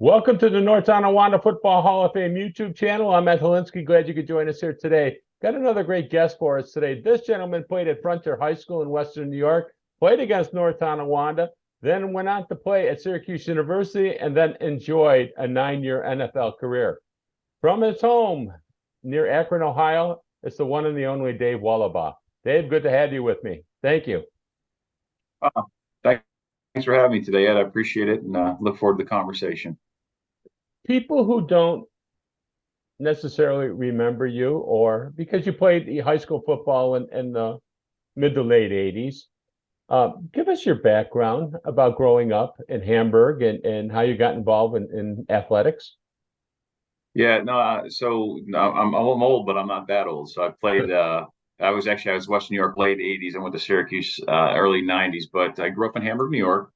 Welcome to the North Tonawanda Football Hall of Fame YouTube channel. I'm Matt Holinsky. Glad you could join us here today. Got another great guest for us today. This gentleman played at Fronczak High School in Western New York, played against North Tonawanda, then went on to play at Syracuse University, and then enjoyed a 9-year NFL career. From his home near Akron, Ohio, it's the one and the only Dave Wohlabaugh. Dave, good to have you with me. Thank you. Thanks for having me today, Ed. I appreciate it and look forward to the conversation. People who don't necessarily remember you, or because you played high school football in the mid to late 80s, give us your background about growing up in Hamburg and how you got involved in athletics. Yeah, I'm old, but I'm not that old. So I played. I was Western New York late '80s. I went to Syracuse early '90s, but I grew up in Hamburg, New York.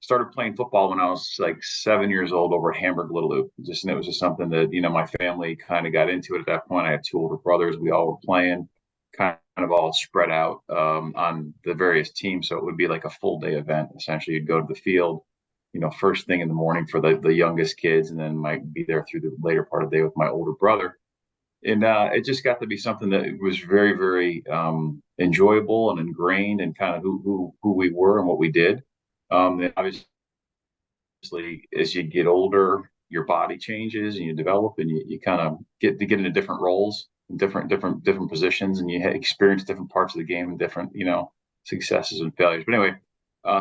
Started playing football when I was like 7 years old over at Hamburg Little Loop. And it was just something that my family kind of got into it at that point. I had two older brothers. We all were playing, kind of all spread out on the various teams. So it would be like a full day event. Essentially, you'd go to the field, first thing in the morning for the youngest kids, and then might be there through the later part of the day with my older brother. And it just got to be something that was very, very enjoyable and ingrained in kind of who we were and what we did. And obviously, as you get older, your body changes and you develop, and you kind of get into different roles, different positions, and you experience different parts of the game and different successes and failures. But anyway,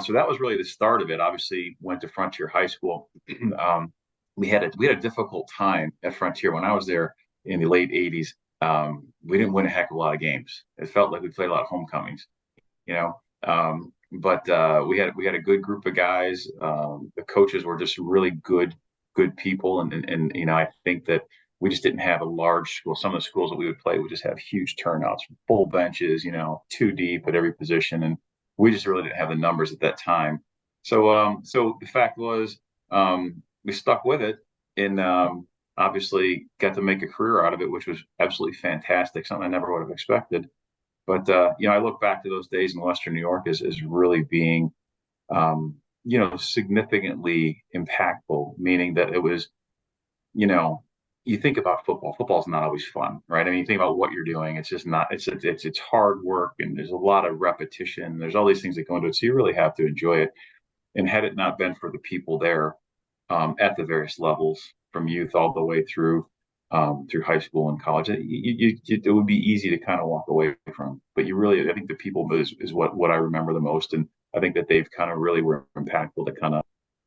so that was really the start of it. Obviously, went to Frontier High School. We had a difficult time at Frontier when I was there in the late '80s. We didn't win a heck of a lot of games. It felt like we played a lot of homecomings, but we had a good group of guys. The coaches were just really good people, and I think that we just didn't have a large school. Some of the schools that we would play would just have huge turnouts, full benches, two deep at every position, and we just really didn't have the numbers at that time. So the fact was, we stuck with it, and obviously got to make a career out of it, which was absolutely fantastic. Something I never would have expected. But I look back to those days in Western New York as really being, significantly impactful. Meaning that it was, you think about football. Football's not always fun, right? I mean, you think about what you're doing. It's just not. It's hard work, and there's a lot of repetition. There's all these things that go into it, so you really have to enjoy it. And had it not been for the people there, at the various levels, from youth all the way through high school and college, it would be easy to kind of walk away from. But I think the people is what I remember the most, and I think that they've kind of really were impactful to kind of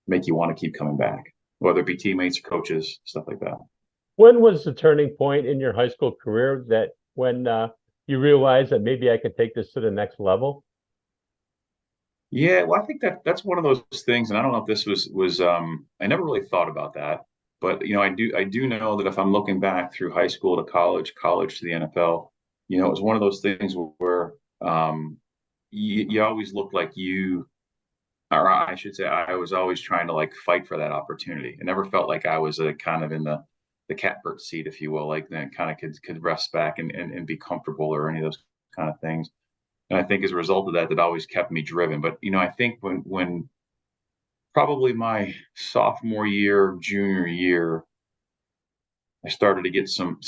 make you want to keep coming back, whether it be teammates, coaches, stuff like that. When was the turning point in your high school career that when you realized that maybe I could take this to the next level? Yeah, well, I think that's one of those things, and I don't know if this was I never really thought about that, but I do know that if I'm looking back through high school to college to the NFL, it was one of those things where you always looked like or I should say, I was always trying to like fight for that opportunity. I never felt like I was kind of in the catbird seat, if you will, like that kind of could rest back and be comfortable or any of those kind of things. And I think as a result of that, that always kept me driven. But I think when probably my sophomore year, junior year, I started to get some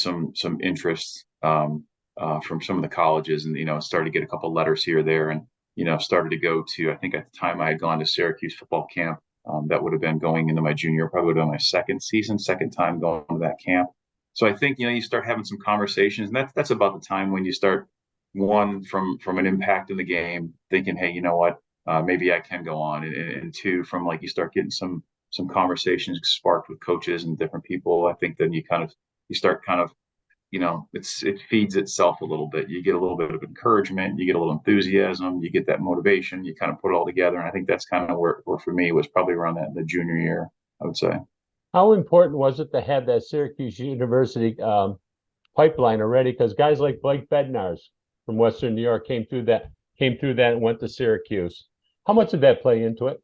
interest from some of the colleges, and started to get a couple letters here or there, and started to go to. I think at the time I had gone to Syracuse football camp. That would have been going into my junior year, probably would have been my second time going to that camp. So I think you start having some conversations, and that's about the time when you start, one, from an impact in the game, thinking, hey, you know what, maybe I can go on, and two, from like you start getting some conversations sparked with coaches and different people. I think then you start kind of, it feeds itself a little bit. You get a little bit of encouragement, you get a little enthusiasm, you get that motivation, you kind of put it all together. And I think that's kind of where for me was probably around that in the junior year, I would say. How important was it to have that Syracuse University pipeline already? Because guys like Blake Bednarz from Western New York came through that and went to Syracuse. How much did that play into it?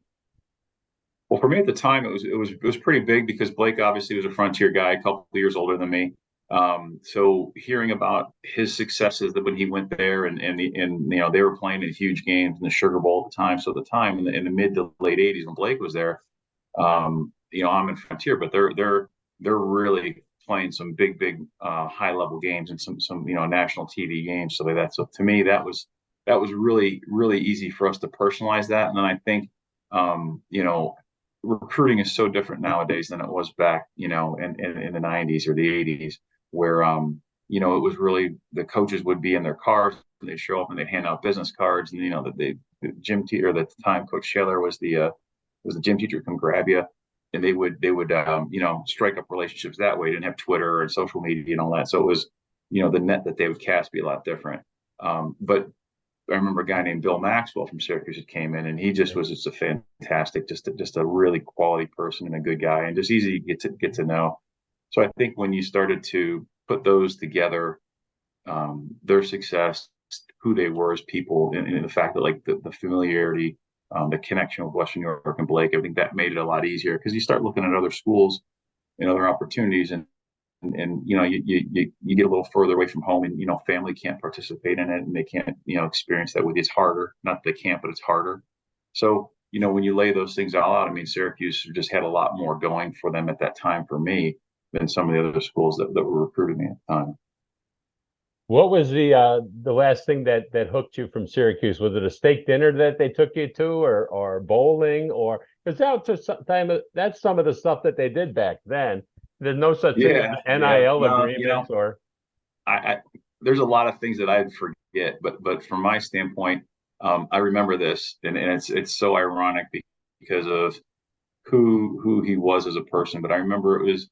Well, for me at the time, it was pretty big because Blake obviously was a Frontier guy, a couple of years older than me. So hearing about his successes that when he went there, and they were playing in huge games in the Sugar Bowl at the time. So at the time in the mid to late '80s when Blake was there, I'm in Frontier, but they're really playing some big high level games and some national TV games. So that so to me that was really easy for us to personalize that. And then I think recruiting is so different nowadays than it was back in the 90s or the 80s where it was really the coaches would be in their cars and they'd show up and they'd hand out business cards and the gym teacher at the time Coach Shaler was the gym teacher come grab you and they would strike up relationships that way. They didn't have Twitter and social media and all that, so it was the net that they would cast be a lot different. But I remember a guy named Bill Maxwell from Syracuse that came in, and he just was just a fantastic, just a really quality person and a good guy, and just easy to get to know. So I think when you started to put those together, their success, who they were as people, and the fact that like the familiarity, the connection with Western New York and Blake, I think that made it a lot easier because you start looking at other schools and other opportunities, and you get a little further away from home, and family can't participate in it, and they can't experience that with you. It's harder. Not that they can't, but it's harder. So when you lay those things all out, I mean, Syracuse just had a lot more going for them at that time for me than some of the other schools that were recruiting me at the time. What was the last thing that hooked you from Syracuse? Was it a steak dinner that they took you to, or bowling, or because that's some of the stuff that they did back then. There's no such thing as NIL agreements or. There's a lot of things that I'd forget, but from my standpoint, I remember this, and it's so ironic because of who he was as a person. But I remember it was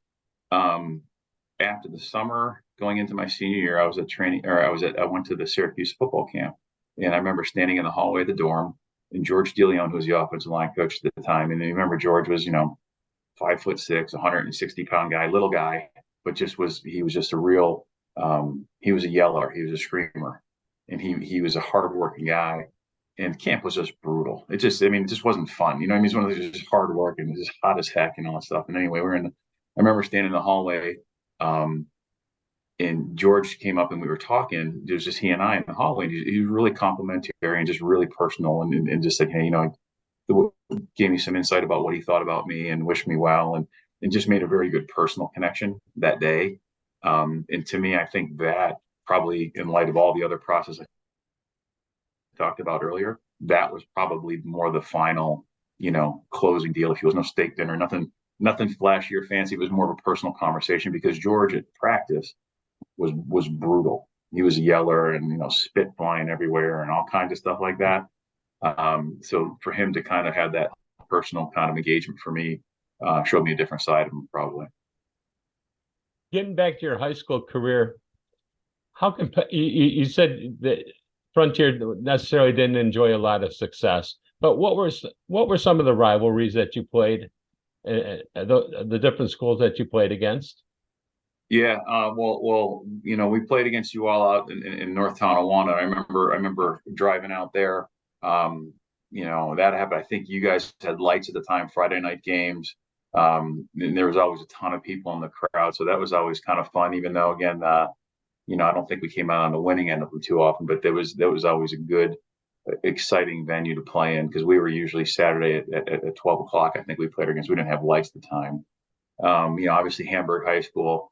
after the summer going into my senior year, I was at training, or I went to the Syracuse football camp, and I remember standing in the hallway of the dorm, and George DeLeon, who was the offensive line coach at the time, and I remember George was 5'6", 160-pound guy, little guy, but he was just a real. He was a yeller, he was a screamer, and he was a hardworking guy. And camp was just brutal. It just wasn't fun. It's one of those just hard work and just hot as heck and all that stuff. And anyway, I remember standing in the hallway, and George came up and we were talking. It was just he and I in the hallway. And he was really complimentary and just really personal, and just said, hey, gave me some insight about what he thought about me and wished me well, and just made a very good personal connection that day. And to me, I think that probably, in light of all the other process I talked about earlier, that was probably more the final, closing deal. If it was no steak dinner, nothing flashy or fancy, it was more of a personal conversation because George at practice was brutal. He was a yeller and spit flying everywhere and all kinds of stuff like that. So for him to kind of have that personal kind of engagement for me showed me a different side of him probably. Getting back to your high school career, how can you said that Frontier necessarily didn't enjoy a lot of success, but what were some of the rivalries that you played, the different schools that you played against? Yeah, well, we played against you all out in North Tonawanda. I remember driving out there. That happened. I think you guys had lights at the time, Friday night games. And there was always a ton of people in the crowd, so that was always kind of fun. Even though, again, I don't think we came out on the winning end of them too often, but there was always a good, exciting venue to play in because we were usually Saturday at 12 o'clock. I think we played against. We didn't have lights at the time. Obviously Hamburg High School,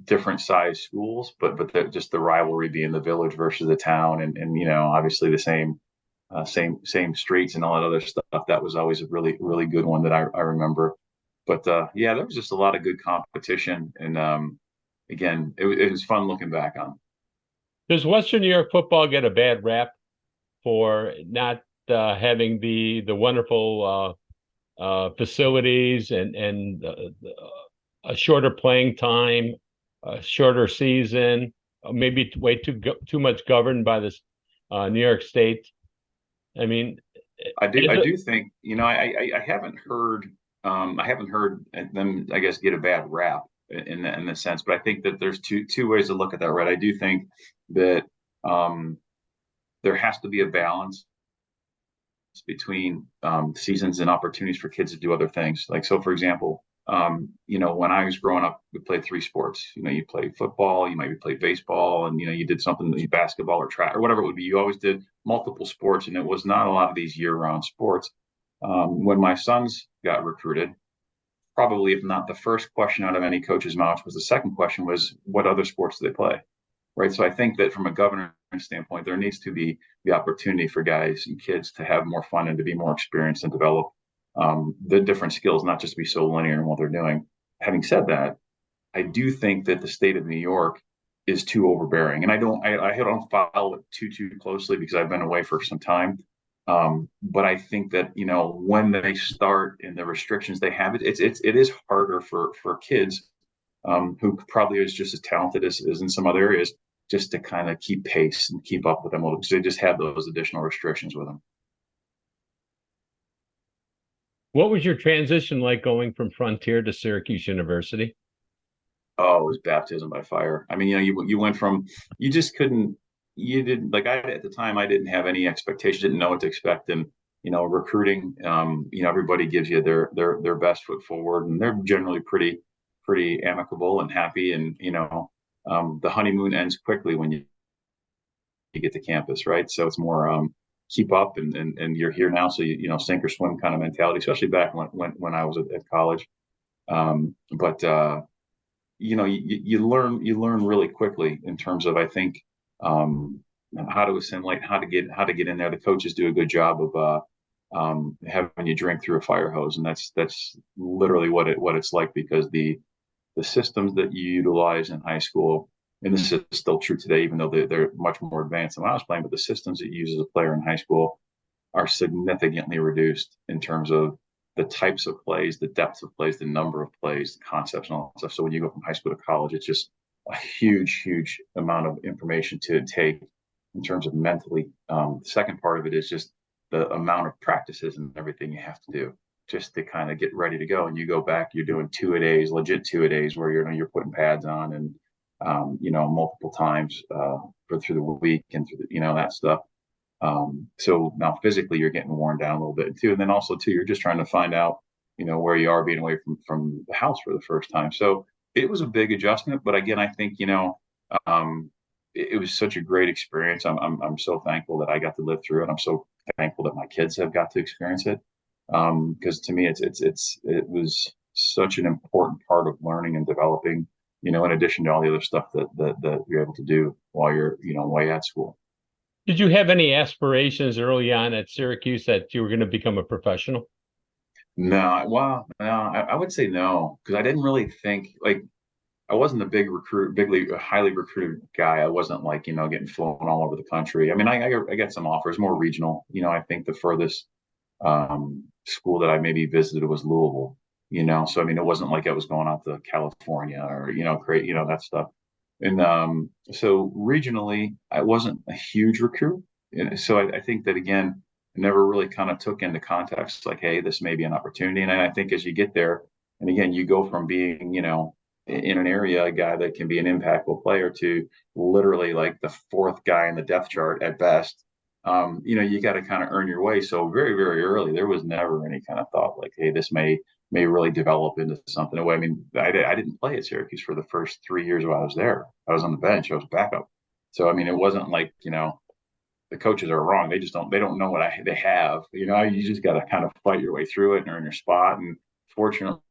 different size schools, but just the rivalry being the village versus the town, and obviously the same streets and all that other stuff. That was always a really, really good one that I remember. But there was just a lot of good competition, and again, it was fun looking back on. Does Western New York football get a bad rap for not having the wonderful facilities and a shorter playing time, a shorter season, maybe way too much governed by this New York State? I mean, I do think I haven't heard them, I guess, get a bad rap in the sense, but I think that there's two ways to look at that, right? I do think that there has to be a balance between seasons and opportunities for kids to do other things. Like, so for example, when I was growing up, we played 3 sports. You played football, you maybe played baseball, and you did something, basketball or track or whatever it would be. You always did multiple sports, and it was not a lot of these year-round sports. When my sons got recruited, probably, if not the first question out of any coach's mouth, was the second question was, what other sports do they play? Right. So I think that from a governance standpoint, there needs to be the opportunity for guys and kids to have more fun and to be more experienced and develop the different skills, not just to be so linear in what they're doing. Having said that, I do think that the state of New York is too overbearing, and I don't follow it too closely because I've been away for some time. But I think that when they start and the restrictions they have, it is harder for kids who probably is just as talented as in some other areas, just to kind of keep pace and keep up with them because they just have those additional restrictions with them. What was your transition like going from Frontier to Syracuse University? Oh, it was baptism by fire. I mean, you went from, you just couldn't, you didn't, like, I at the time I didn't have any expectations, didn't know what to expect, and recruiting, everybody gives you their best foot forward, and they're generally pretty amicable and happy, and the honeymoon ends quickly when you get to campus, right? So it's more keep up, and you're here now, so sink or swim kind of mentality, especially back when I was at college. But you learn really quickly in terms of, I think, how to assimilate, how to get in there. The coaches do a good job of having you drink through a fire hose, and that's literally what it's like, because the systems that you utilize in high school, and this is still true today, even though they're much more advanced than when I was playing, but the systems that you use as a player in high school are significantly reduced in terms of the types of plays, the depth of plays, the number of plays, the concepts, and all that stuff. So when you go from high school to college, it's just a huge amount of information to take in terms of mentally. The second part of it is just the amount of practices and everything you have to do just to kind of get ready to go. And you go back, you're doing two-a-days, legit two-a-days, where you're putting pads on and multiple times through the week and through that stuff. So now physically you're getting worn down a little bit too. And then also too, you're just trying to find out, where you are being away from the house for the first time. So it was a big adjustment, but again, I think, it was such a great experience. I'm so thankful that I got to live through it. I'm so thankful that my kids have got to experience it. Because to me, it was such an important part of learning and developing, in addition to all the other stuff that you're able to do while you're at school. Did you have any aspirations early on at Syracuse that you were going to become a professional? No, well, no, I would say no, because I didn't really think, like, I wasn't a highly recruited guy. I wasn't like, getting flown all over the country. I mean, I got some offers, more regional. I think the furthest school that I maybe visited was Louisville. So I mean, it wasn't like I was going out to California or create that stuff. And so regionally, I wasn't a huge recruit. So I think that, again, I never really kind of took into context like, hey, this may be an opportunity. And I think as you get there, and again, you go from being, in an area, a guy that can be an impactful player, to literally like the fourth guy in the depth chart at best. You got to kind of earn your way. So very, very early, there was never any kind of thought like, hey, this may really develop into something. I mean, I didn't play at Syracuse for the first 3 years while I was there. I was on the bench. I was backup. So, I mean, it wasn't like, the coaches are wrong. They don't know what they have. You just got to kind of fight your way through it and earn your spot. And fortunately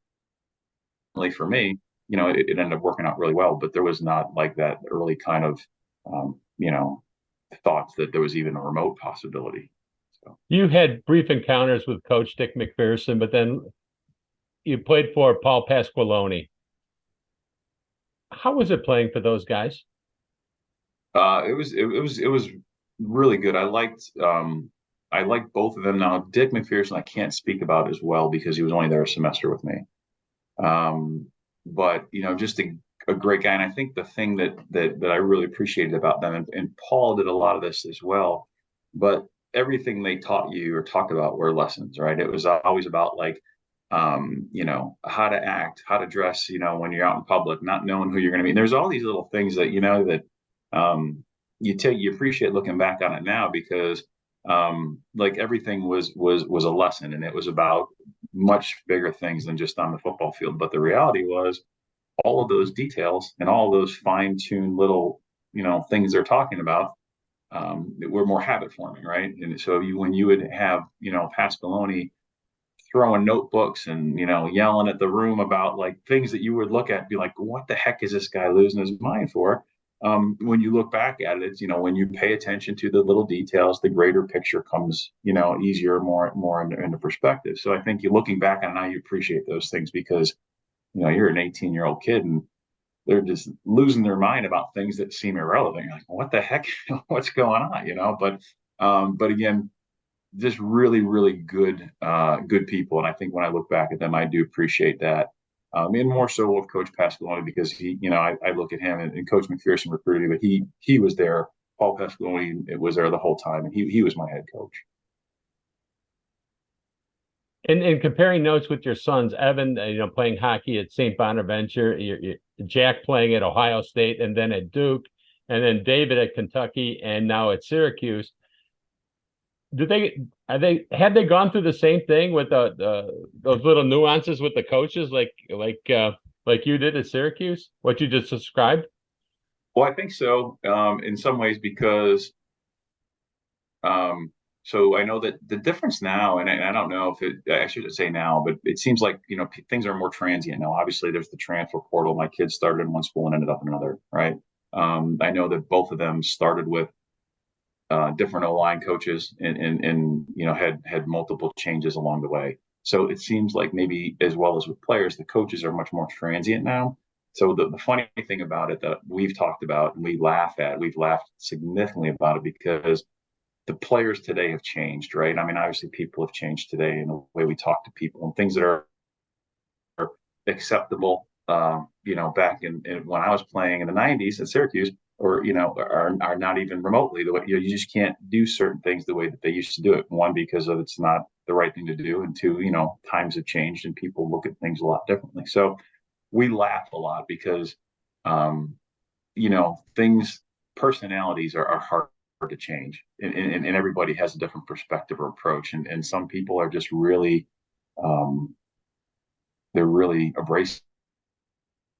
for me, it ended up working out really well. But there was not like that early kind of, thoughts that there was even a remote possibility. So. You had brief encounters with Coach Dick McPherson, but then you played for Paul Pasqualoni. How was it playing for those guys? It was really good. I liked both of them. Now, Dick McPherson, I can't speak about as well because he was only there a semester with me. But just a great guy. And I think the thing that I really appreciated about them, and Paul did a lot of this as well, but everything they taught you or talked about were lessons, right? It was always about like, how to act, how to dress, when you're out in public, not knowing who you're going to meet. And there's all these little things that, you appreciate looking back on it now, because like everything was a lesson, and it was about much bigger things than just on the football field. But the reality was, all of those details and all of those fine-tuned little, things they're talking about, were more habit forming, right? And so when you would have, Pasqualoni throwing notebooks and, yelling at the room about like things that you would look at and be like, what the heck is this guy losing his mind for? When you look back at it, when you pay attention to the little details, the greater picture comes, easier, more into perspective. So I think you looking back on now, you appreciate those things because, you're an 18-year-old kid and they're just losing their mind about things that seem irrelevant. You're like, what the heck? What's going on? But again, just really, really good people. And I think when I look back at them, I do appreciate that. And more so with Coach Castiglione because he, I look at him and Coach McPherson recruited me, but he was there. Paul Castiglione was there the whole time, and he was my head coach. And comparing notes with your sons, Evan, playing hockey at St. Bonaventure, Jack playing at Ohio State, and then at Duke, and then David at Kentucky, and now at Syracuse. Had they gone through the same thing with those little nuances with the coaches, like you did at Syracuse, what you just described? Well, I think so, in some ways, because so I know that the difference now, and I don't know if I shouldn't say now, but it seems like, things are more transient now. Obviously, there's the transfer portal. My kids started in one school and ended up in another, right? I know that both of them started with different O-line coaches and had multiple changes along the way. So it seems like maybe as well as with players, the coaches are much more transient now. So the funny thing about it that we've talked about and we've laughed significantly about it because the players today have changed, right? I mean, obviously people have changed today in the way we talk to people and things that are acceptable, back in when I was playing in the 90s at Syracuse or, are not even remotely the way, you just can't do certain things the way that they used to do it. One, because of it's not the right thing to do. And two, times have changed and people look at things a lot differently. So we laugh a lot because, personalities are hard to change and everybody has a different perspective or approach. And some people are just really, they're really abrasive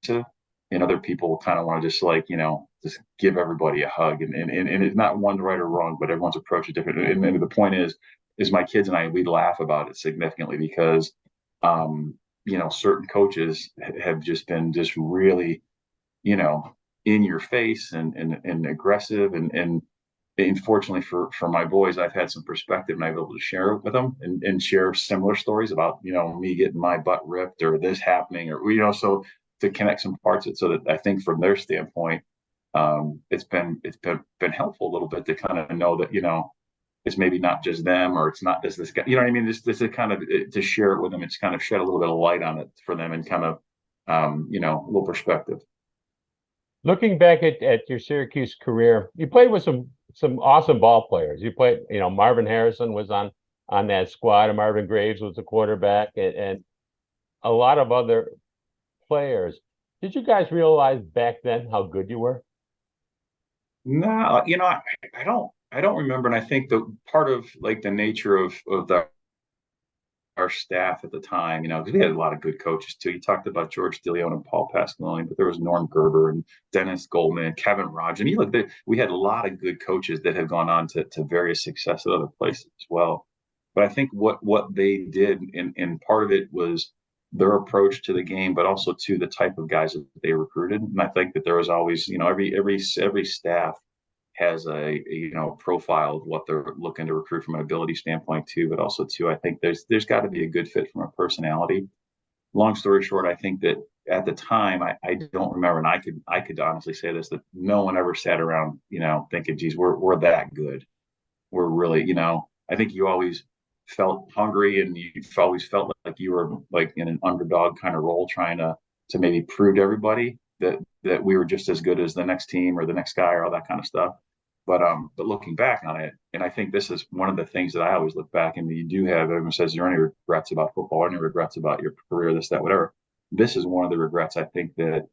and other people kind of want to just like, just give everybody a hug and it's not one right or wrong, but everyone's approach is different. And the point is my kids and I, we laugh about it significantly because, certain coaches have just been just really, in your face and aggressive and fortunately for my boys, I've had some perspective and I've been able to share it with them and share similar stories about, me getting my butt ripped or this happening or, so to connect some parts of it so that I think from their standpoint, it's been helpful a little bit to kind of know that, it's maybe not just them or it's not just this guy, you know what I mean? This is kind of to share it with them. It's kind of shed a little bit of light on it for them and kind of, a little perspective. Looking back at your Syracuse career, you played with some awesome ball players. You played, Marvin Harrison was on that squad, and Marvin Graves was the quarterback, and a lot of other players. Did you guys realize back then how good you were? No, I don't remember. And I think the part of like the nature of our staff at the time, because we had a lot of good coaches too. You talked about George DeLeon and Paul Pasqualone, but there was Norm Gerber and Dennis Goldman, Kevin Rodgers. And you look, we had a lot of good coaches that have gone on to various success at other places as well. But I think what they did, and part of it was their approach to the game, but also to the type of guys that they recruited. And I think that there was always, every staff has a profile of what they're looking to recruit from an ability standpoint too, but also too, I think there's got to be a good fit from a personality. Long story short, I think that at the time, I don't remember, and I could honestly say this, that no one ever sat around, thinking, geez, we're that good. We're really, I think you always felt hungry and you always felt like you were like in an underdog kind of role, trying to maybe prove to everybody that we were just as good as the next team or the next guy or all that kind of stuff. But looking back on it, and I think this is one of the things that I always look back and you do have, everyone says, there are any regrets about football, any regrets about your career, this, that, whatever. This is one of the regrets I think that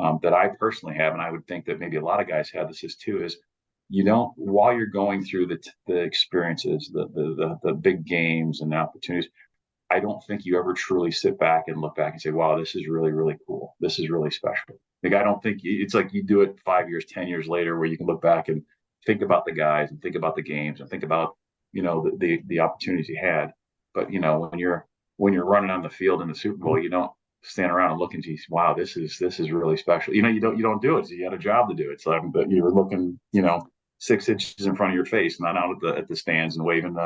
I personally have, and I would think that maybe a lot of guys have this is too, is while you're going through the experiences, the big games and the opportunities, I don't think you ever truly sit back and look back and say, wow, this is really, really cool. This is really special. Like, I don't think it's like you do it 5 years, 10 years later where you can look back and think about the guys and think about the games and think about, the opportunities you had. But, when you're when you're running on the field in the Super Bowl, you don't stand around and look and see, wow, this is really special. You don't do it. So you had a job to do it. So but you were looking, 6 inches in front of your face, not out at the stands and waving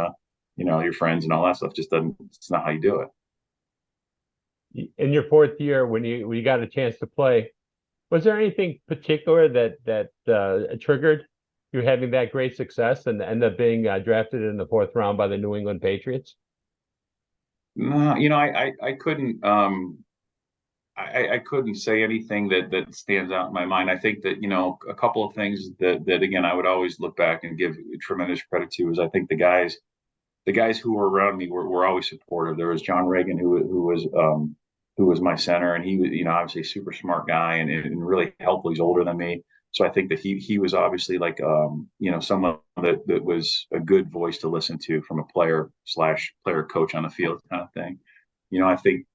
your friends and all that stuff. Just doesn't. It's not how you do it. In your fourth year, when you got a chance to play, was there anything particular that triggered you having that great success and end up being drafted in the fourth round by the New England Patriots? No, I couldn't. I couldn't say anything that stands out in my mind. I think that a couple of things that again I would always look back and give tremendous credit to is I think the guys who were around me were always supportive. There was John Reagan who was my center, and he was obviously a super smart guy and really helpful. He's older than me, so I think that he was obviously like someone that was a good voice to listen to from a player/player coach on the field kind of thing. I think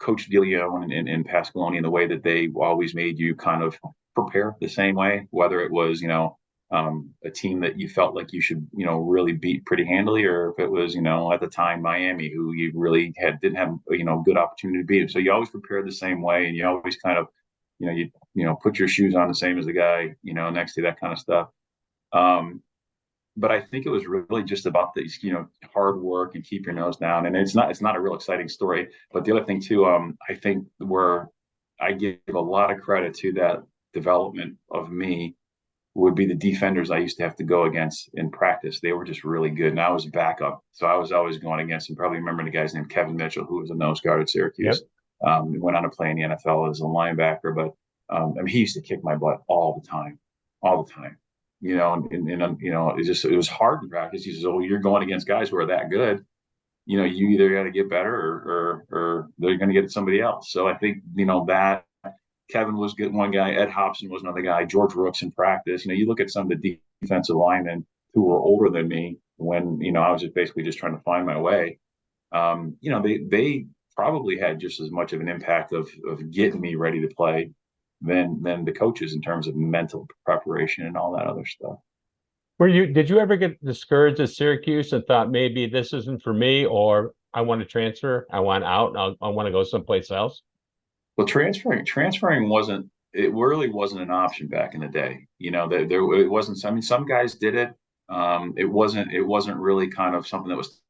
Coach Diglione and Pasqualoni and the way that they always made you kind of prepare the same way, whether it was a team that you felt like you should really beat pretty handily, or if it was at the time Miami, who you really didn't have good opportunity to beat. So you always prepared the same way, and you always kind of you put your shoes on the same as the guy next to that kind of stuff. But I think it was really just about the hard work and keep your nose down. And it's not a real exciting story. But the other thing too, I think where I give a lot of credit to that development of me would be the defenders I used to have to go against in practice. They were just really good, and I was a backup, so I was always going against them. Probably remember the guy's named Kevin Mitchell, who was a nose guard at Syracuse. Yep. He went on to play in the NFL as a linebacker, but he used to kick my butt all the time. It was hard in practice. He says, "Oh, you're going against guys who are that good. You either got to get better or they're going to get somebody else." So I think that Kevin was good, one guy. Ed Hobson was another guy. George Rooks in practice. You look at some of the defensive linemen who were older than me when I was basically just trying to find my way. They probably had just as much of an impact of getting me ready to play than the coaches in terms of mental preparation and all that other stuff. Did you ever get discouraged at Syracuse and thought maybe this isn't for me, or I want to transfer, I want out, I want to go someplace else? Well, transferring wasn't, it really wasn't an option back in the day. It wasn't. I mean, some guys did it. It wasn't really kind of something that was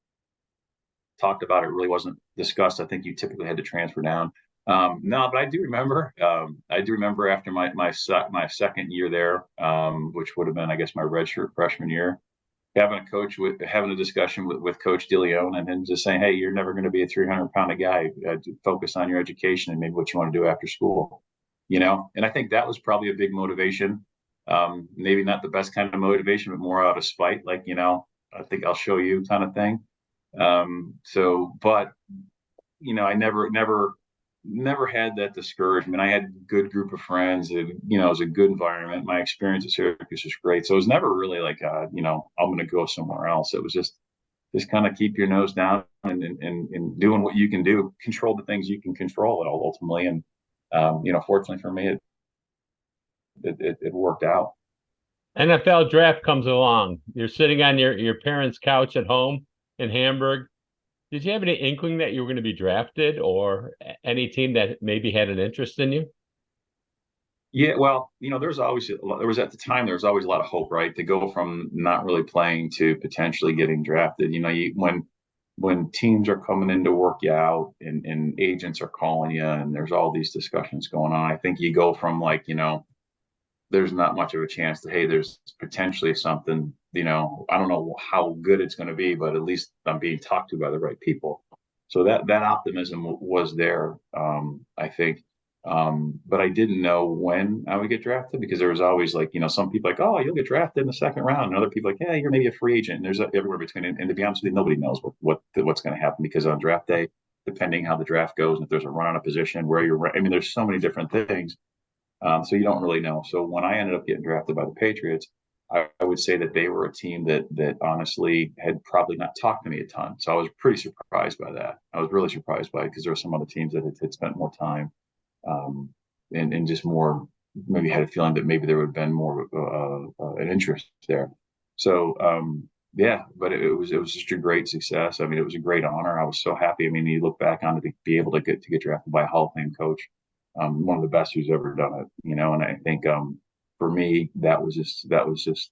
talked about. It really wasn't discussed. I think you typically had to transfer down. No, but I do remember. After my second year there, which would have been, I guess, my redshirt freshman year, having a discussion with Coach Diglione and then just saying, "Hey, you're never going to be a 300-pound guy. Focus on your education and maybe what you want to do after school." And I think that was probably a big motivation. Maybe not the best kind of motivation, but more out of spite, like I think I'll show you kind of thing. But I never had that discouragement. I had a good group of friends. It was a good environment. My experience at Syracuse was great. So it was never really like, I'm going to go somewhere else. It was just kind of keep your nose down and doing what you can do, control the things you can control ultimately. And, fortunately for me, it worked out. NFL draft comes along. You're sitting on your parents' couch at home in Hamburg. Did you have any inkling that you were going to be drafted, or any team that maybe had an interest in you? Yeah, well, there was at the time there was always a lot of hope, right? To go from not really playing to potentially getting drafted. When teams are coming in to work you out and agents are calling you and there's all these discussions going on, I think you go from like, there's not much of a chance to, hey, there's potentially something, I don't know how good it's going to be, but at least I'm being talked to by the right people. So that optimism was there, I think. But I didn't know when I would get drafted, because there was always like, some people like, oh, you'll get drafted in the second round. And other people like, yeah, you're maybe a free agent. And there's everywhere between. And to be honest with you, nobody knows what's going to happen, because on draft day, depending how the draft goes, and if there's a run on a position where there's so many different things. So you don't really know. So when I ended up getting drafted by the Patriots, I would say that they were a team that honestly had probably not talked to me a ton. So I was pretty surprised by that. I was really surprised by it, because there were some other teams that had spent more time and just more, maybe had a feeling that maybe there would have been more an interest there. So yeah, but it was just a great success. I mean, it was a great honor. I was so happy. I mean, you look back on it to be able to get drafted by a Hall of Fame coach, one of the best who's ever done it. And I think for me that was just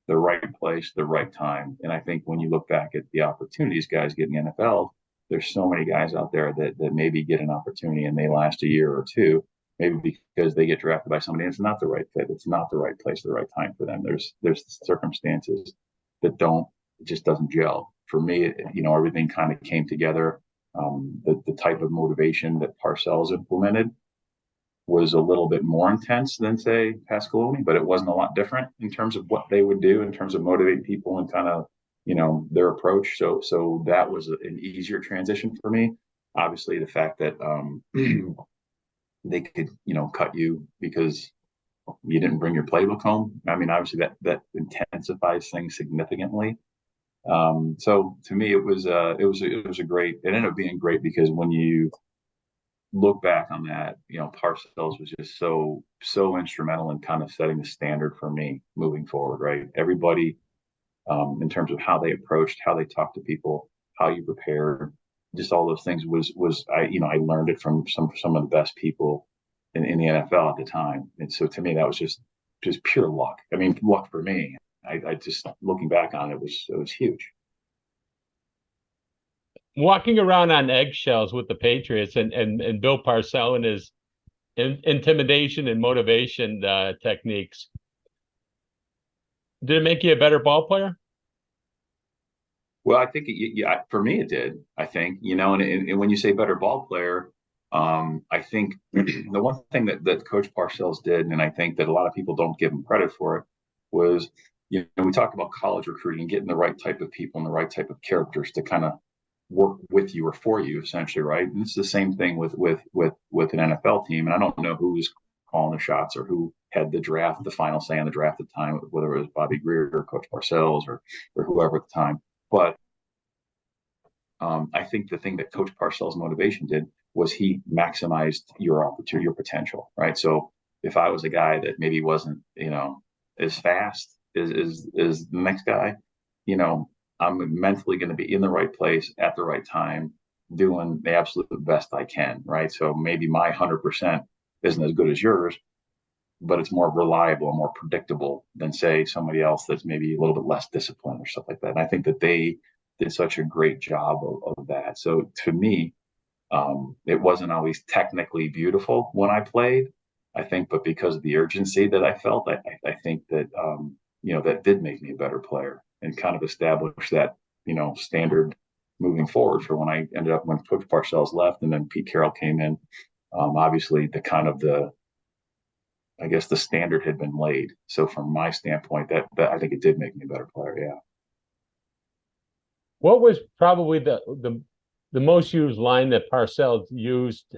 the right place, the right time. And I think when you look back at the opportunities guys get in the NFL, there's so many guys out there that maybe get an opportunity and they last a year or two, maybe because they get drafted by somebody and it's not the right fit. It's not the right place, the right time for them. There's circumstances that don't it just doesn't gel. For me, everything kind of came together. The type of motivation that Parcells implemented was a little bit more intense than say Castiglione, but it wasn't a lot different in terms of what they would do in terms of motivating people and kind of their approach. So that was an easier transition for me. Obviously, the fact that they could cut you because you didn't bring your playbook home. I mean, obviously that intensifies things significantly. So to me, it was a great. It ended up being great because when you look back on that, Parcells was just so instrumental in kind of setting the standard for me moving forward. Right, everybody, in terms of how they approached, how they talked to people, how you prepared, just all those things was I learned it from some of the best people in the NFL at the time, and so to me that was just pure luck. I mean, luck for me. I just looking back on it was huge. Walking around on eggshells with the Patriots and Bill Parcells and his intimidation and motivation techniques. Did it make you a better ball player? Well, I think yeah, for me it did. I think and when you say better ball player, I think the one thing that Coach Parcells did, and I think that a lot of people don't give him credit for it, was we talk about college recruiting, getting the right type of people and the right type of characters to kind of work with you or for you, essentially, right? And it's the same thing with an NFL team. And I don't know who was calling the shots or who had the final say on the draft at the time, whether it was Bobby Grier or Coach Parcells or whoever at the time. But I think the thing that Coach Parcells' motivation did was he maximized your opportunity, your potential, right? So if I was a guy that maybe wasn't, as fast as the next guy, I'm mentally going to be in the right place at the right time, doing the absolute best I can, right? So maybe my 100% isn't as good as yours, but it's more reliable and more predictable than say somebody else that's maybe a little bit less disciplined or stuff like that. And I think that they did such a great job of that. So to me, it wasn't always technically beautiful when I played, I think, but because of the urgency that I felt, I think that that did make me a better player and kind of establish that standard moving forward for when I ended up when Coach Parcells left and then Pete Carroll came in. Obviously, I guess the standard had been laid. So from my standpoint, that I think it did make me a better player. Yeah. What was probably the most used line that Parcells used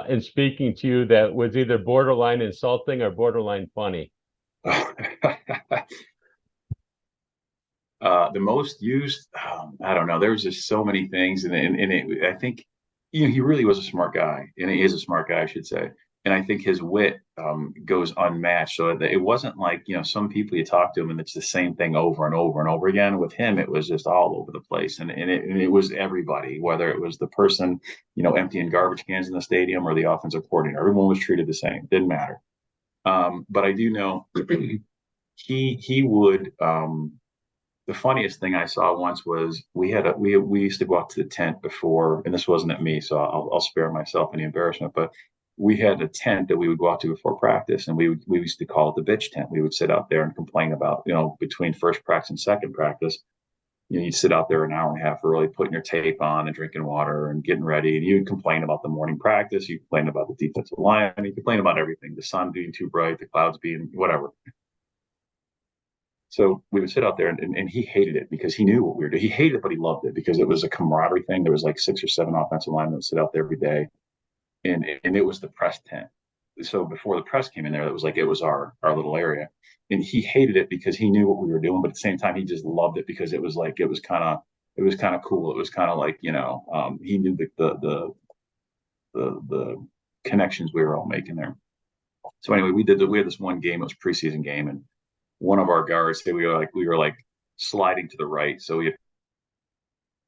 in speaking to you that was either borderline insulting or borderline funny? The most used, I don't know. There was just so many things, and I think he really was a smart guy, and he is a smart guy, I should say. And I think his wit goes unmatched. So it wasn't like some people you talk to him and it's the same thing over and over and over again. With him, it was just all over the place, and it was everybody, whether it was the person emptying garbage cans in the stadium or the offensive coordinator. Everyone was treated the same. Didn't matter. But I do know he would. The funniest thing I saw once was we used to go out to the tent before, and this wasn't at me, so I'll spare myself any embarrassment. But we had a tent that we would go out to before practice, and we used to call it the bitch tent. We would sit out there and complain about between first practice and second practice. You'd sit out there an hour and a half early, putting your tape on and drinking water and getting ready. And you'd complain about the morning practice. You complain about the defensive line. You complain about everything: the sun being too bright, the clouds being whatever. So we would sit out there and he hated it because he knew what we were doing. He hated it, but he loved it because it was a camaraderie thing. There was like 6 or 7 offensive linemen that would sit out there every day. And it was the press tent. So before the press came in there, it was our little area. And he hated it because he knew what we were doing, but at the same time, he just loved it because it was kind of cool. It was kind of like, he knew the connections we were all making there. So anyway, we had this one game, it was a preseason game, and one of our guards, we were like sliding to the right. So we had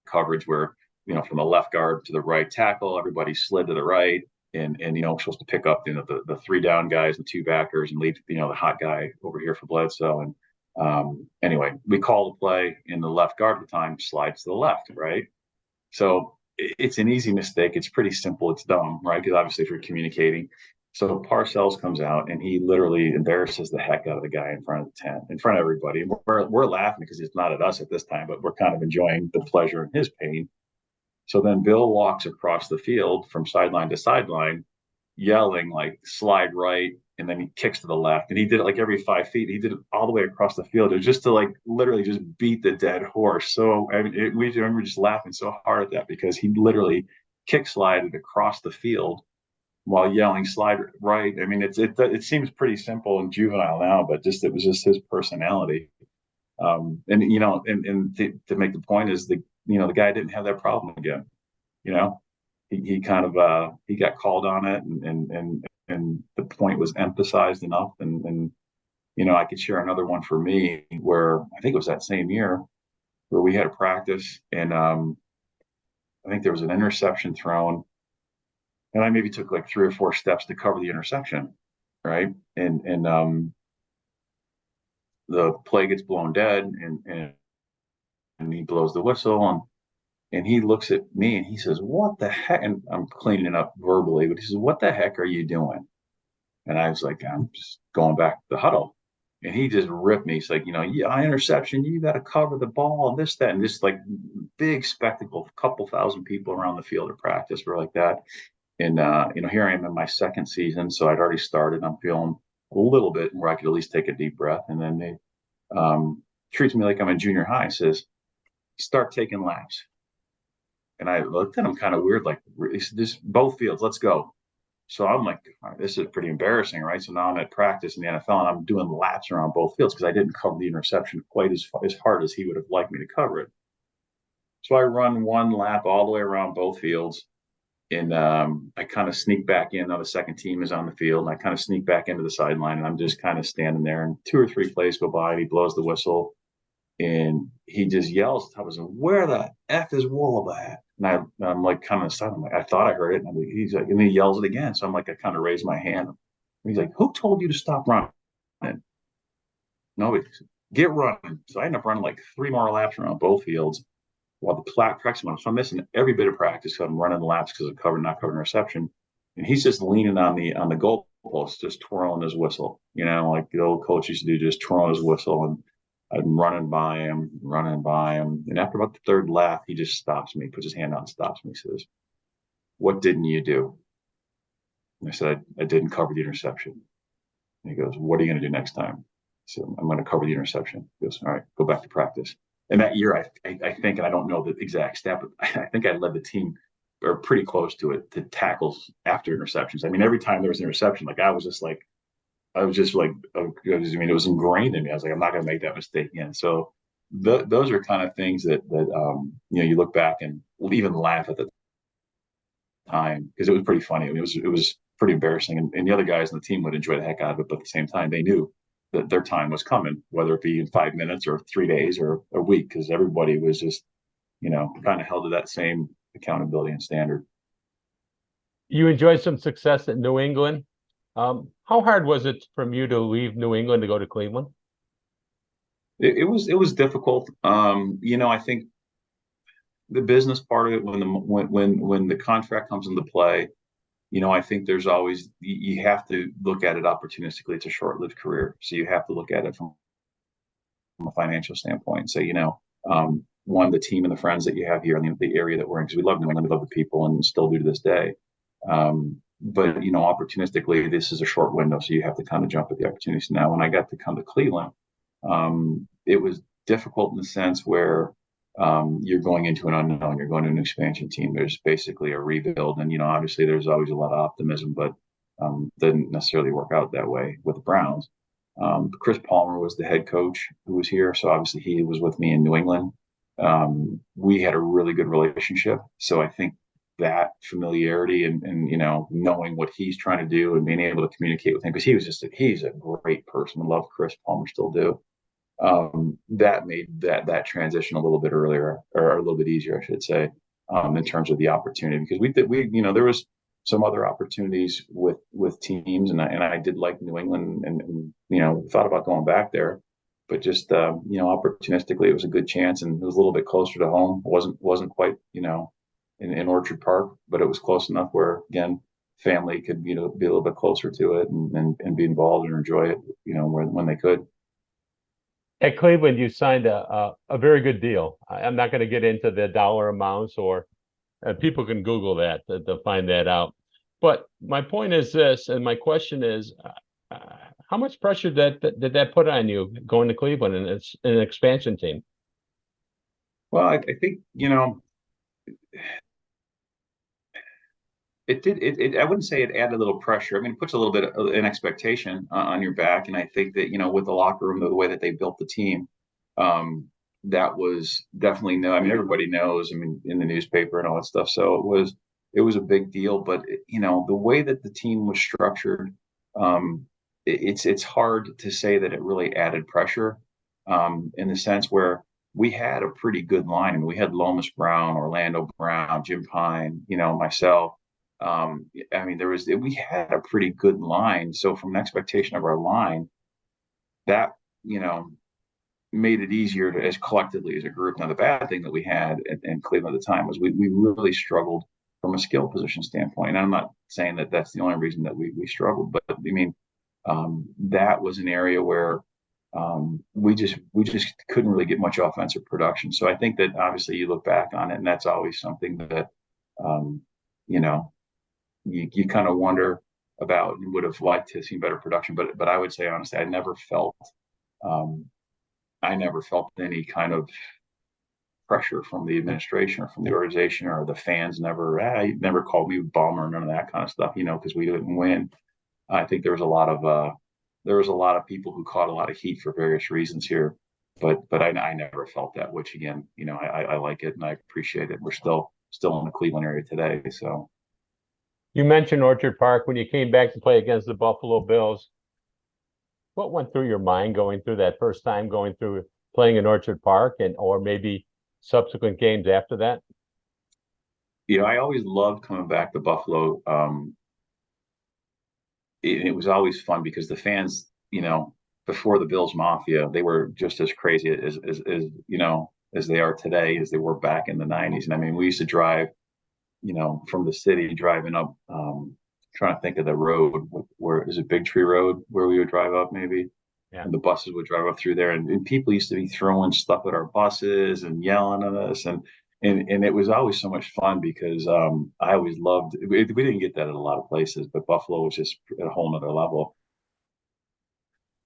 coverage where, from the left guard to the right tackle, everybody slid to the right. And we're supposed to pick up, the 3 down guys, the 2 backers, and leave, the hot guy over here for Bledsoe. And anyway, we call the play, and the left guard at the time slides to the left, right? So it's an easy mistake. It's pretty simple. It's dumb, right? Because obviously if you're communicating. So Parcells comes out and he literally embarrasses the heck out of the guy in front of the tent, in front of everybody. And we're laughing because it's not at us at this time, but we're kind of enjoying the pleasure and his pain. So then Bill walks across the field from sideline to sideline, yelling like slide right, and then he kicks to the left. And he did it like every 5 feet. He did it all the way across the field. It was just to like literally just beat the dead horse. So I mean, we were just laughing so hard at that because he literally kick slided across the field while yelling slide right. I mean, it seems pretty simple and juvenile now, but it was just his personality. And to make the point is the guy didn't have that problem again. He kind of he got called on it, and the point was emphasized enough. And I could share another one for me where I think it was that same year where we had a practice, and I think there was an interception thrown, and I maybe took like 3 or 4 steps to cover the interception, right? And the play gets blown dead, and he blows the whistle, and he looks at me and he says, "What the heck?" And I'm cleaning it up verbally, but he says, "What the heck are you doing?" And I was like, "I'm just going back to the huddle." And he just ripped me. He's like, "Yeah, interception. You got to cover the ball, and this, that," and this like big spectacle, a couple thousand people around the field of practice were like that. And here I am in my 2nd season, so I'd already started. I'm feeling a little bit where I could at least take a deep breath. And then they treats me like I'm in junior high. Says, "Start taking laps." And I looked at him kind of weird, like, this both fields, let's go. So I'm like, all right, this is pretty embarrassing, right? So now I'm at practice in the NFL and I'm doing laps around both fields because I didn't cover the interception quite as hard as he would have liked me to cover it. So I run 1 lap all the way around both fields. And I kind of sneak back in. Now the second team is on the field. And I kind of sneak back into the sideline, and I'm just kind of standing there. And 2 or 3 plays go by, and he blows the whistle. And he just yells, "Where the F is Wohlabaugh?" And I'm like kind of silent. I thought I heard it. And he's like, and he yells it again. So I'm like, I kind of raise my hand. And he's like, "Who told you to stop running?" Nobody. Get running. So I end up running like 3 more laps around both fields while the practice went. So I'm missing every bit of practice because I'm running the laps because of not covering reception. And he's just leaning on the goalpost, just twirling his whistle, like the old coach used to do, just twirling his whistle. And I'm running by him. And after about the 3rd lap, he just stops me, puts his hand out and stops me, says, "What didn't you do?" And I said, I didn't cover the interception. And he goes, "What are you going to do next time?" So I'm going to cover the interception. He goes, "All right, go back to practice." And that year, I think, and I don't know the exact stat, but I think I led the team, or pretty close to it, to tackles after interceptions. I mean, every time there was an interception, like I was just like, it was ingrained in me. I was like, I'm not going to make that mistake again. So those are kind of things that you look back and even laugh at the time because it was pretty funny. I mean, it was pretty embarrassing, and the other guys on the team would enjoy the heck out of it. But at the same time, they knew that their time was coming, whether it be in 5 minutes or 3 days or a week, because everybody was just kind of held to that same accountability and standard. You enjoyed some success at New England. How hard was it from you to leave New England to go to Cleveland? It was difficult. I think the business part of it, when the contract comes into play, I think there's always, you have to look at it opportunistically. It's a short-lived career, so you have to look at it from a financial standpoint. So one, the team and the friends that you have here in the area that we're in, because we love New England, we love the people, and still do to this day. But opportunistically, this is a short window, so you have to kind of jump at the opportunities. Now, when I got to come to Cleveland, it was difficult in the sense where you're going into an unknown, you're going to an expansion team. There's basically a rebuild, and obviously there's always a lot of optimism, but didn't necessarily work out that way with the Browns. Chris Palmer was the head coach who was here, so obviously he was with me in New England. We had a really good relationship, so I think that familiarity and knowing what he's trying to do and being able to communicate with him, because he's a great person. I love Chris Palmer, still do. that made that transition a little bit earlier, or a little bit easier, I should say, in terms of the opportunity, because there was some other opportunities with teams, and I did like New England, and thought about going back there, but just opportunistically, it was a good chance, and it was a little bit closer to home. It wasn't quite in Orchard Park, but it was close enough where, again, family could be a little bit closer to it, and be involved and enjoy it when they could. At Cleveland, you signed a very good deal. I'm not going to get into the dollar amounts, or people can Google that to find that out. But my point is this, and my question is, how much pressure did that put on you going to Cleveland, and it's an expansion team? Well, I think it did. I wouldn't say it added a little pressure. I mean, it puts a little bit of an expectation on your back, and I think that with the locker room, the way that they built the team, that was definitely no. I mean, everybody knows. I mean, in the newspaper and all that stuff. So it was a big deal. But the way that the team was structured, it's hard to say that it really added pressure, in the sense where we had a pretty good line. I mean, we had Lomas Brown, Orlando Brown, Jim Pine, myself. I mean, we had a pretty good line. So from an expectation of our line, that made it easier as collectively as a group. Now, the bad thing that we had in Cleveland at the time was we really struggled from a skill position standpoint. And I'm not saying that that's the only reason that we struggled, but I mean, that was an area where we just couldn't really get much offensive production. So I think that obviously you look back on it, and that's always something that you kind of wonder about, and would have liked to see better production. But I would say honestly, I never felt any kind of pressure from the administration or from the organization or the fans. Never called me bum or none of that kind of stuff, because we didn't win. I think there was a lot of people who caught a lot of heat for various reasons here, but I never felt that, which again, I like it and I appreciate it. We're still in the Cleveland area today. So you mentioned Orchard Park when you came back to play against the Buffalo Bills. What went through your mind going through that first time going through playing in Orchard Park, or maybe subsequent games after that? I always loved coming back to Buffalo. It was always fun because the fans, before the Bills Mafia, they were just as crazy as they are today, as they were back in the 90s. And I mean, we used to drive, from the city, driving up, trying to think of the road, where is it, Big Tree Road, where we would drive up maybe. Yeah. And the buses would drive up through there, and people used to be throwing stuff at our buses and yelling at us, and it was always so much fun because I always loved. We didn't get that at a lot of places, but Buffalo was just at a whole nother level.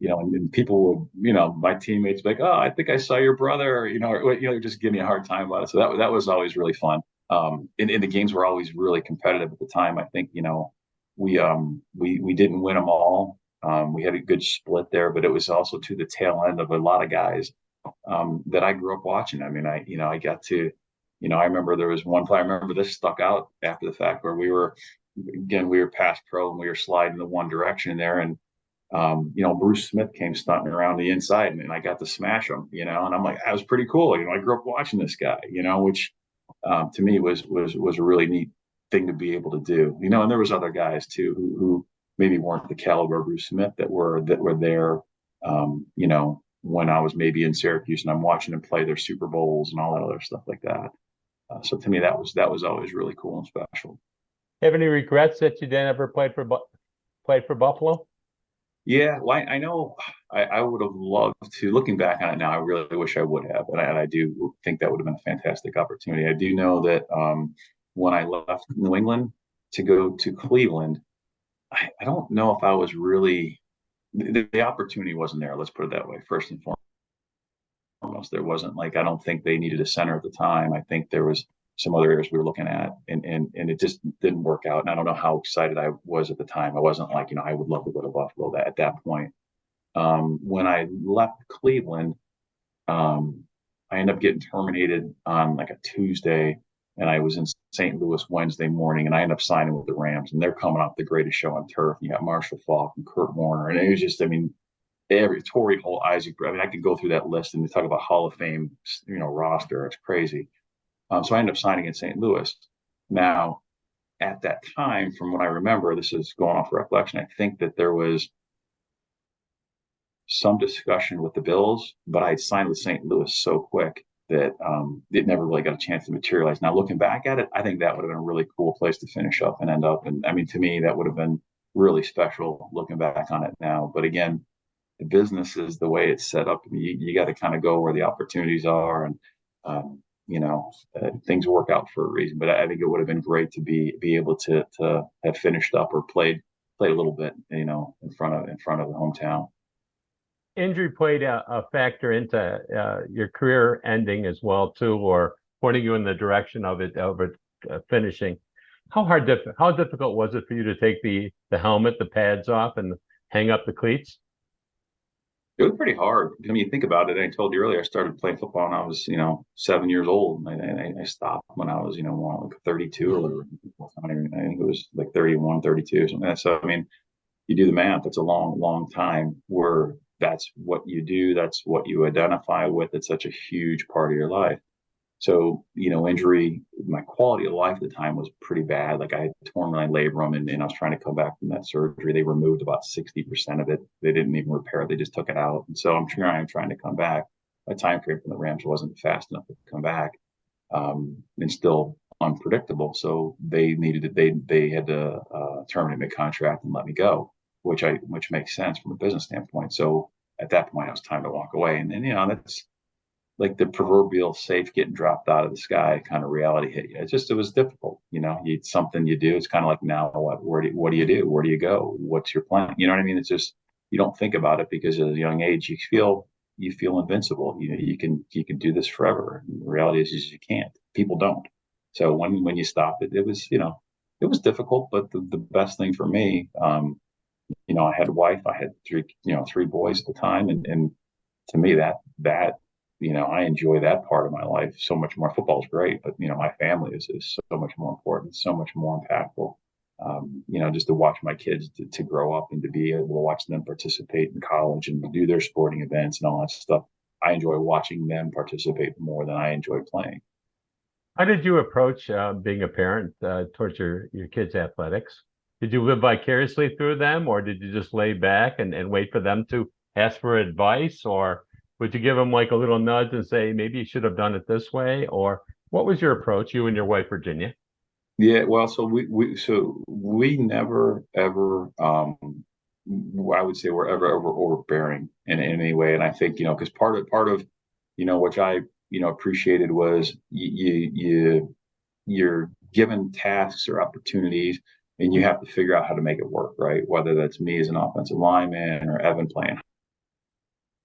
And people would, my teammates would be like, "Oh, I think I saw your brother," or just give me a hard time about it. So that was always really fun. And the games were always really competitive at the time. I think we didn't win them all. We had a good split there, but it was also to the tail end of a lot of guys that I grew up watching. I mean, I got to, I remember there was one play. I remember this stuck out after the fact where we were past pro and we were sliding the one direction there, and Bruce Smith came stunting around the inside, and I got to smash him, and I'm like, that was pretty cool. I grew up watching this guy, which to me was a really neat thing to be able to do, and there was other guys too who maybe weren't the caliber of Bruce Smith that were there, when I was maybe in Syracuse and I'm watching them play their Super Bowls and all that other stuff like that. So to me, that was always really cool and special. Have any regrets that you didn't ever play for Buffalo? Yeah, well, I know I would have loved to. Looking back on it now, I really wish I would have, and I do think that would have been a fantastic opportunity. I do know that when I left New England to go to Cleveland, I don't know if I was really the opportunity wasn't there. Let's put it that way. First and foremost, there wasn't, I don't think they needed a center at the time. I think there was some other areas we were looking at, and it just didn't work out. And I don't know how excited I was at the time. I wasn't like, I would love to go to Buffalo at that point. When I left Cleveland, I ended up getting terminated on a Tuesday, and I was in St. Louis Wednesday morning, and I ended up signing with the Rams, and they're coming off the greatest show on turf. You got Marshall Faulk and Kurt Warner, and it was just, every Torrey Holt, Isaac. I mean, I could go through that list and talk about Hall of Fame, roster. It's crazy. So I ended up signing in St. Louis. Now, at that time, from what I remember, this is going off recollection. I think that there was some discussion with the Bills, but I had signed with St. Louis so quick that it never really got a chance to materialize. Now, looking back at it, I think that would have been a really cool place to finish up and end up. And I mean, to me, that would have been really special looking back on it now. But again, the business is the way it's set up. You got to kind of go where the opportunities are, and things work out for a reason. But I think it would have been great to be able to have finished up or played a little bit, in front of the hometown. Injury played a factor into your career ending as well too, or pointing you in the direction of it finishing. How difficult was it for you to take the helmet, the pads off, and hang up the cleats? It was pretty hard. I mean, you think about it. I told you earlier, I started playing football when I was, 7 years old. I stopped when I was, like 32 or whatever. I think it was like 31, 32 or something. So, I mean, you do the math. It's a long, long time where that's what you do. That's what you identify with. It's such a huge part of your life. So, injury, my quality of life at the time was pretty bad. Like I had torn my labrum and I was trying to come back from that surgery. They removed about 60% of it. They didn't even repair it. They just took it out. And so I'm trying to come back. My time frame from the Rams wasn't fast enough to come back, and still unpredictable. So they had to terminate my contract and let me go, which makes sense from a business standpoint. So at that point, it was time to walk away. And then, that's like the proverbial safe getting dropped out of the sky kind of reality hit you. It was difficult. It's something you do. It's kind of like, now what do you do? Where do you go? What's your plan? You know what I mean? It's just, you don't think about it because at a young age, you feel invincible. You can do this forever. And the reality is you can't. People don't. So when you stop it, it was difficult, but the best thing for me, I had a wife, I had three boys at the time. And to me that, I enjoy that part of my life so much more. Football is great, but my family is so much more important, so much more impactful. Just to watch my kids to grow up and to be able to watch them participate in college and do their sporting events and all that stuff. I enjoy watching them participate more than I enjoy playing. How did you approach being a parent towards your kids' athletics? Did you live vicariously through them, or did you just lay back and wait for them to ask for advice, or would you give them like a little nudge and say, maybe you should have done it this way? Or what was your approach, you and your wife, Virginia? Yeah, well, so we never ever, I would say we're ever overbearing in any way. And I think, because part of, which I, appreciated was you're given tasks or opportunities and you have to figure out how to make it work, right? Whether that's me as an offensive lineman or Evan playing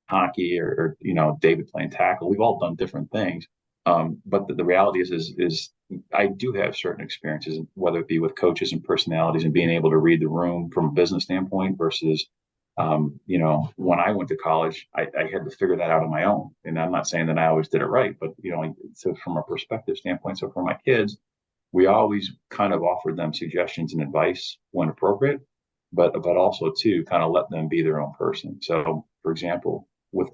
hockey or David playing tackle. We've all done different things. But the reality is I do have certain experiences, whether it be with coaches and personalities and being able to read the room from a business standpoint versus, when I went to college, I had to figure that out on my own. And I'm not saying that I always did it right, but, so from a perspective standpoint, so for my kids, we always kind of offered them suggestions and advice when appropriate, but also to kind of let them be their own person. So, for example, with